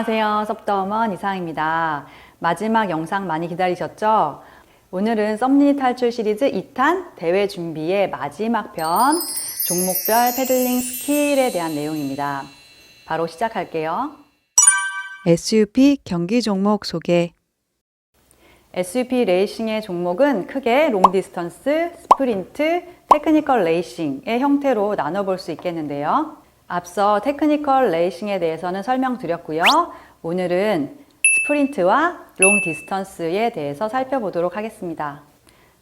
안녕하세요. 섭더먼 이상입니다. 마지막 영상 많이 기다리셨죠? 오늘은 썸니 탈출 시리즈 2탄 대회 준비의 마지막 편 종목별 패들링 스킬에 대한 내용입니다. 바로 시작할게요. SUP 경기 종목 소개. SUP 레이싱의 종목은 크게 롱 디스턴스, 스프린트, 테크니컬 레이싱의 형태로 나눠볼 수 있겠는데요. 앞서 테크니컬 레이싱에 대해서는 설명드렸고요. 오늘은 스프린트와 롱 디스턴스에 대해서 살펴보도록 하겠습니다.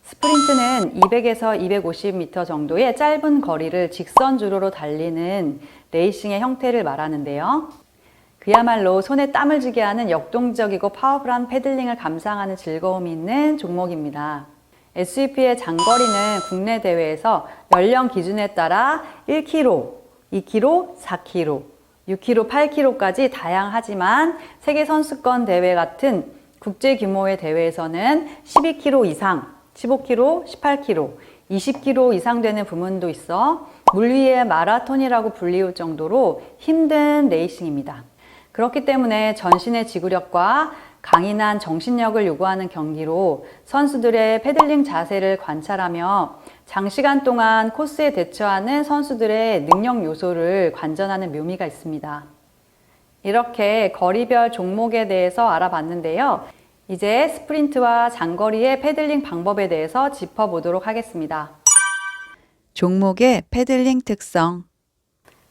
스프린트는 200에서 250m 정도의 짧은 거리를 직선 주로로 달리는 레이싱의 형태를 말하는데요. 그야말로 손에 땀을 쥐게 하는 역동적이고 파워풀한 패들링을 감상하는 즐거움이 있는 종목입니다. SUP의 장거리는 국내 대회에서 연령 기준에 따라 1km, 2km, 4km, 6km, 8km까지 다양하지만 세계선수권 대회 같은 국제 규모의 대회에서는 12km 이상, 15km, 18km, 20km 이상 되는 부문도 있어 물 위의 마라톤이라고 불리울 정도로 힘든 레이싱입니다. 그렇기 때문에 전신의 지구력과 강인한 정신력을 요구하는 경기로 선수들의 패들링 자세를 관찰하며 장시간 동안 코스에 대처하는 선수들의 능력 요소를 관전하는 묘미가 있습니다. 이렇게 거리별 종목에 대해서 알아봤는데요. 이제 스프린트와 장거리의 패들링 방법에 대해서 짚어보도록 하겠습니다. 종목의 패들링 특성.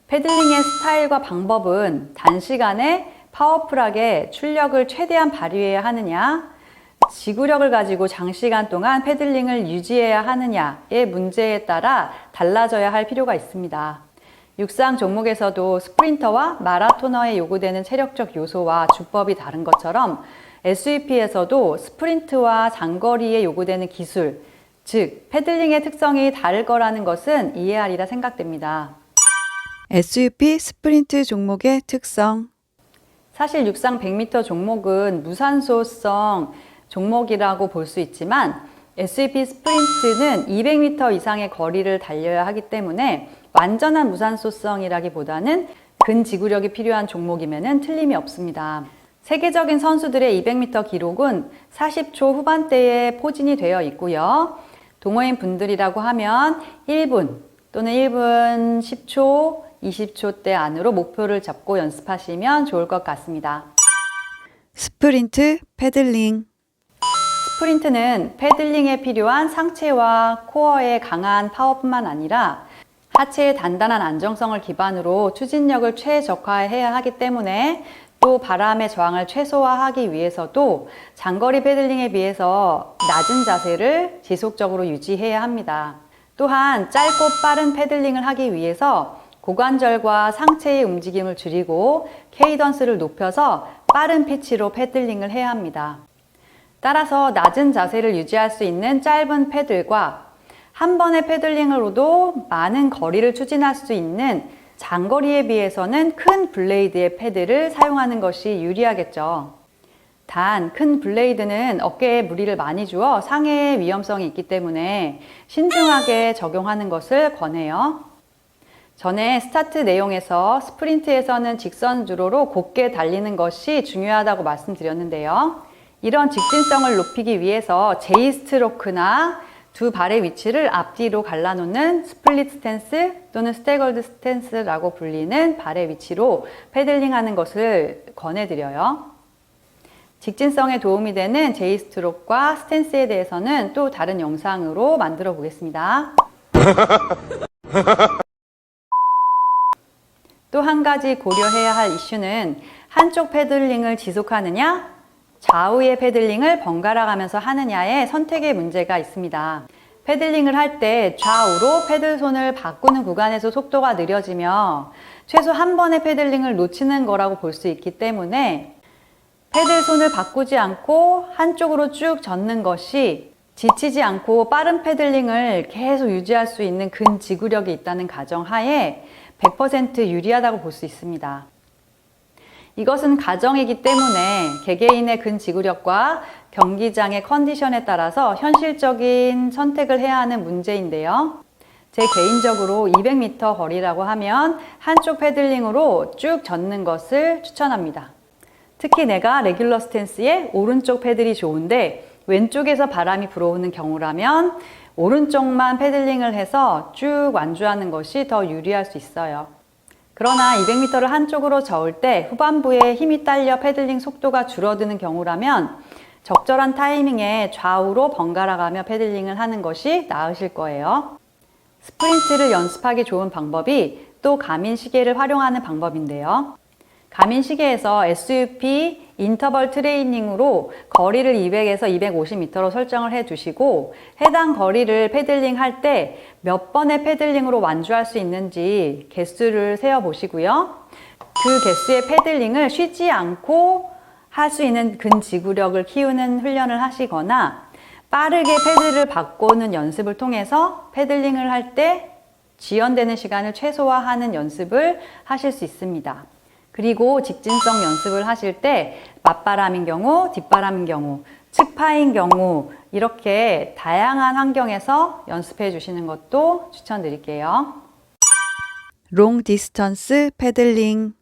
패들링의 스타일과 방법은 단시간에 파워풀하게 출력을 최대한 발휘해야 하느냐, 지구력을 가지고 장시간 동안 패들링을 유지해야 하느냐의 문제에 따라 달라져야 할 필요가 있습니다. 육상 종목에서도 스프린터와 마라토너에 요구되는 체력적 요소와 주법이 다른 것처럼 SUP에서도 스프린트와 장거리에 요구되는 기술, 즉 패들링의 특성이 다를 거라는 것은 이해하리라 생각됩니다. SUP 스프린트 종목의 특성. 사실 육상 100m 종목은 무산소성 종목이라고 볼 수 있지만 SUP 스프린트는 200m 이상의 거리를 달려야 하기 때문에 완전한 무산소성이라기보다는 근지구력이 필요한 종목이면 틀림이 없습니다. 세계적인 선수들의 200m 기록은 40초 후반대에 포진이 되어 있고요. 동호인 분들이라고 하면 1분 또는 1분 10초, 20초대 안으로 목표를 잡고 연습하시면 좋을 것 같습니다. 스프린트 패들링. 스프린트는 패들링에 필요한 상체와 코어의 강한 파워뿐만 아니라 하체의 단단한 안정성을 기반으로 추진력을 최적화해야 하기 때문에 또 바람의 저항을 최소화하기 위해서도 장거리 패들링에 비해서 낮은 자세를 지속적으로 유지해야 합니다. 또한 짧고 빠른 패들링을 하기 위해서 고관절과 상체의 움직임을 줄이고 케이던스를 높여서 빠른 피치로 패들링을 해야 합니다. 따라서 낮은 자세를 유지할 수 있는 짧은 패들과 한 번의 패들링으로도 많은 거리를 추진할 수 있는 장거리에 비해서는 큰 블레이드의 패드를 사용하는 것이 유리하겠죠. 단, 큰 블레이드는 어깨에 무리를 많이 주어 상해의 위험성이 있기 때문에 신중하게 적용하는 것을 권해요. 전에 스타트 내용에서 스프린트에서는 직선 주로로 곧게 달리는 것이 중요하다고 말씀드렸는데요. 이런 직진성을 높이기 위해서 제이 스트로크나 두 발의 위치를 앞뒤로 갈라놓는 스플릿 스탠스 또는 스태거드 스탠스라고 불리는 발의 위치로 패들링하는 것을 권해드려요. 직진성에 도움이 되는 제이 스트로크와 스탠스에 대해서는 또 다른 영상으로 만들어 보겠습니다. 또 한 가지 고려해야 할 이슈는 한쪽 패들링을 지속하느냐, 좌우의 패들링을 번갈아 가면서 하느냐의 선택의 문제가 있습니다. 패들링을 할 때 좌우로 패들손을 바꾸는 구간에서 속도가 느려지며 최소 한 번의 패들링을 놓치는 거라고 볼 수 있기 때문에 패들손을 바꾸지 않고 한쪽으로 쭉 젓는 것이 지치지 않고 빠른 패들링을 계속 유지할 수 있는 근지구력이 있다는 가정하에 100% 유리하다고 볼 수 있습니다. 이것은 가정이기 때문에 개개인의 근지구력과 경기장의 컨디션에 따라서 현실적인 선택을 해야 하는 문제인데요. 제 개인적으로 200m 거리라고 하면 한쪽 패들링으로 쭉 젓는 것을 추천합니다. 특히 내가 레귤러 스탠스의 오른쪽 패들이 좋은데 왼쪽에서 바람이 불어오는 경우라면 오른쪽만 패들링을 해서 쭉 완주하는 것이 더 유리할 수 있어요. 그러나 200m를 한쪽으로 저을 때 후반부에 힘이 딸려 패들링 속도가 줄어드는 경우라면 적절한 타이밍에 좌우로 번갈아 가며 패들링을 하는 것이 나으실 거예요. 스프린트를 연습하기 좋은 방법이 또 가민 시계를 활용하는 방법인데요. 가민 시계에서 SUP 인터벌 트레이닝으로 거리를 200에서 250m로 설정을 해 두시고 해당 거리를 패들링 할 때 몇 번의 패들링으로 완주할 수 있는지 개수를 세어 보시고요. 그 개수의 패들링을 쉬지 않고 할 수 있는 근지구력을 키우는 훈련을 하시거나 빠르게 패드를 바꾸는 연습을 통해서 패들링을 할 때 지연되는 시간을 최소화하는 연습을 하실 수 있습니다. 그리고 직진성 연습을 하실 때 맞바람인 경우, 뒷바람인 경우, 측파인 경우 이렇게 다양한 환경에서 연습해 주시는 것도 추천드릴게요. 롱 디스턴스 패들링.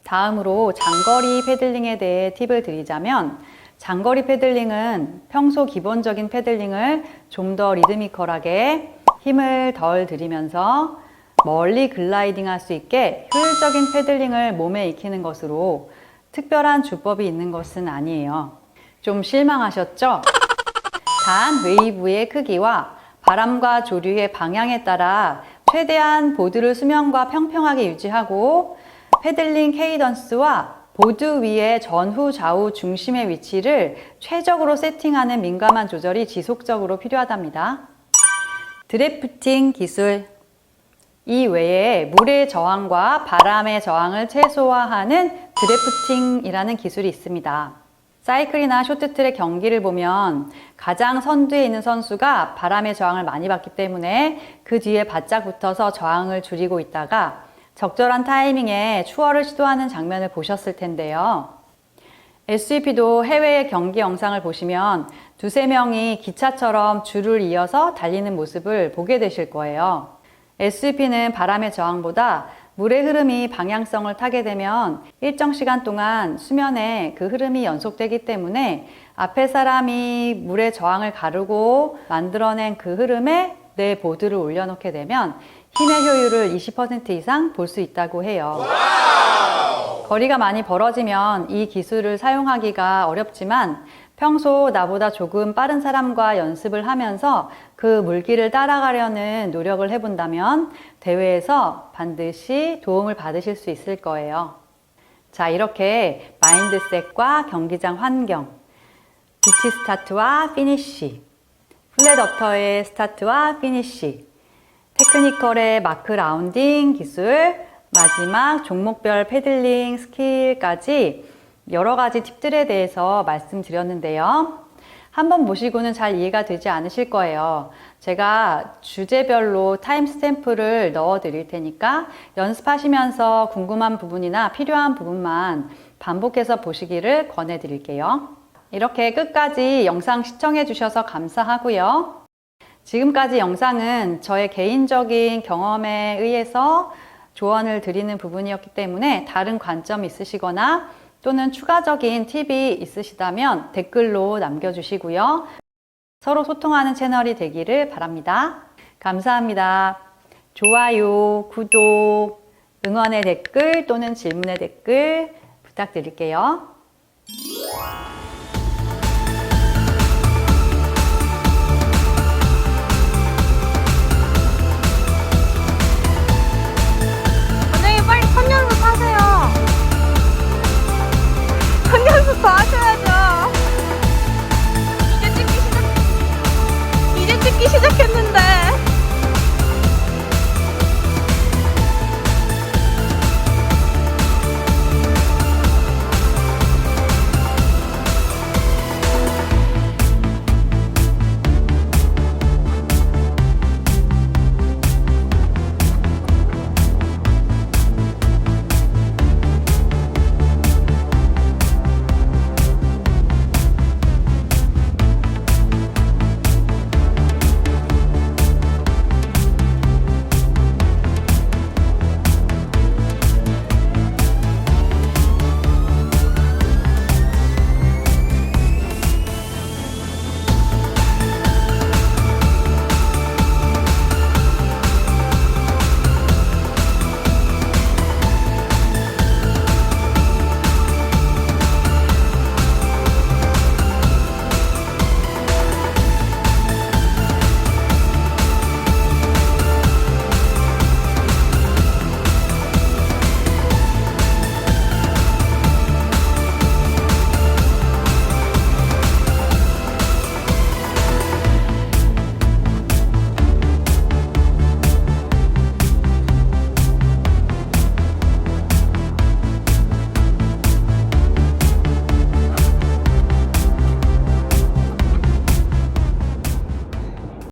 다음으로 장거리 패들링에 대해 팁을 드리자면 장거리 패들링은 평소 기본적인 패들링을 좀 더 리드미컬하게 힘을 덜 들이면서 멀리 글라이딩 할 수 있게 효율적인 패들링을 몸에 익히는 것으로 특별한 주법이 있는 것은 아니에요. 좀 실망하셨죠? 단 웨이브의 크기와 바람과 조류의 방향에 따라 최대한 보드를 수면과 평평하게 유지하고 패들링 케이던스와 보드 위의 전후 좌우 중심의 위치를 최적으로 세팅하는 민감한 조절이 지속적으로 필요하답니다. 드래프팅 기술. 이 외에 물의 저항과 바람의 저항을 최소화하는 드래프팅이라는 기술이 있습니다. 사이클이나 쇼트트랙 경기를 보면 가장 선두에 있는 선수가 바람의 저항을 많이 받기 때문에 그 뒤에 바짝 붙어서 저항을 줄이고 있다가 적절한 타이밍에 추월을 시도하는 장면을 보셨을 텐데요. SUP도 해외의 경기 영상을 보시면 두세 명이 기차처럼 줄을 이어서 달리는 모습을 보게 되실 거예요. SUP는 바람의 저항보다 물의 흐름이 방향성을 타게 되면 일정 시간 동안 수면에 그 흐름이 연속되기 때문에 앞에 사람이 물의 저항을 가르고 만들어낸 그 흐름에 내 보드를 올려놓게 되면 힘의 효율을 20% 이상 볼 수 있다고 해요. 거리가 많이 벌어지면 이 기술을 사용하기가 어렵지만 평소 나보다 조금 빠른 사람과 연습을 하면서 그 물길을 따라가려는 노력을 해본다면 대회에서 반드시 도움을 받으실 수 있을 거예요. 자, 이렇게 마인드셋과 경기장 환경, 비치 스타트와 피니쉬, 플랫 어터의 스타트와 피니쉬, 테크니컬의 마크 라운딩 기술, 마지막 종목별 패들링 스킬까지 여러 가지 팁들에 대해서 말씀드렸는데요. 한번 보시고는 잘 이해가 되지 않으실 거예요. 제가 주제별로 타임스탬프를 넣어 드릴 테니까 연습하시면서 궁금한 부분이나 필요한 부분만 반복해서 보시기를 권해 드릴게요. 이렇게 끝까지 영상 시청해 주셔서 감사하고요. 지금까지 영상은 저의 개인적인 경험에 의해서 조언을 드리는 부분이었기 때문에 다른 관점이 있으시거나 또는 추가적인 팁이 있으시다면 댓글로 남겨주시고요. 서로 소통하는 채널이 되기를 바랍니다. 감사합니다. 좋아요, 구독, 응원의 댓글 또는 질문의 댓글 부탁드릴게요. 원장님 빨리 선연습 하세요. 선연습 더 하셔야죠. 이제 찍기 시작했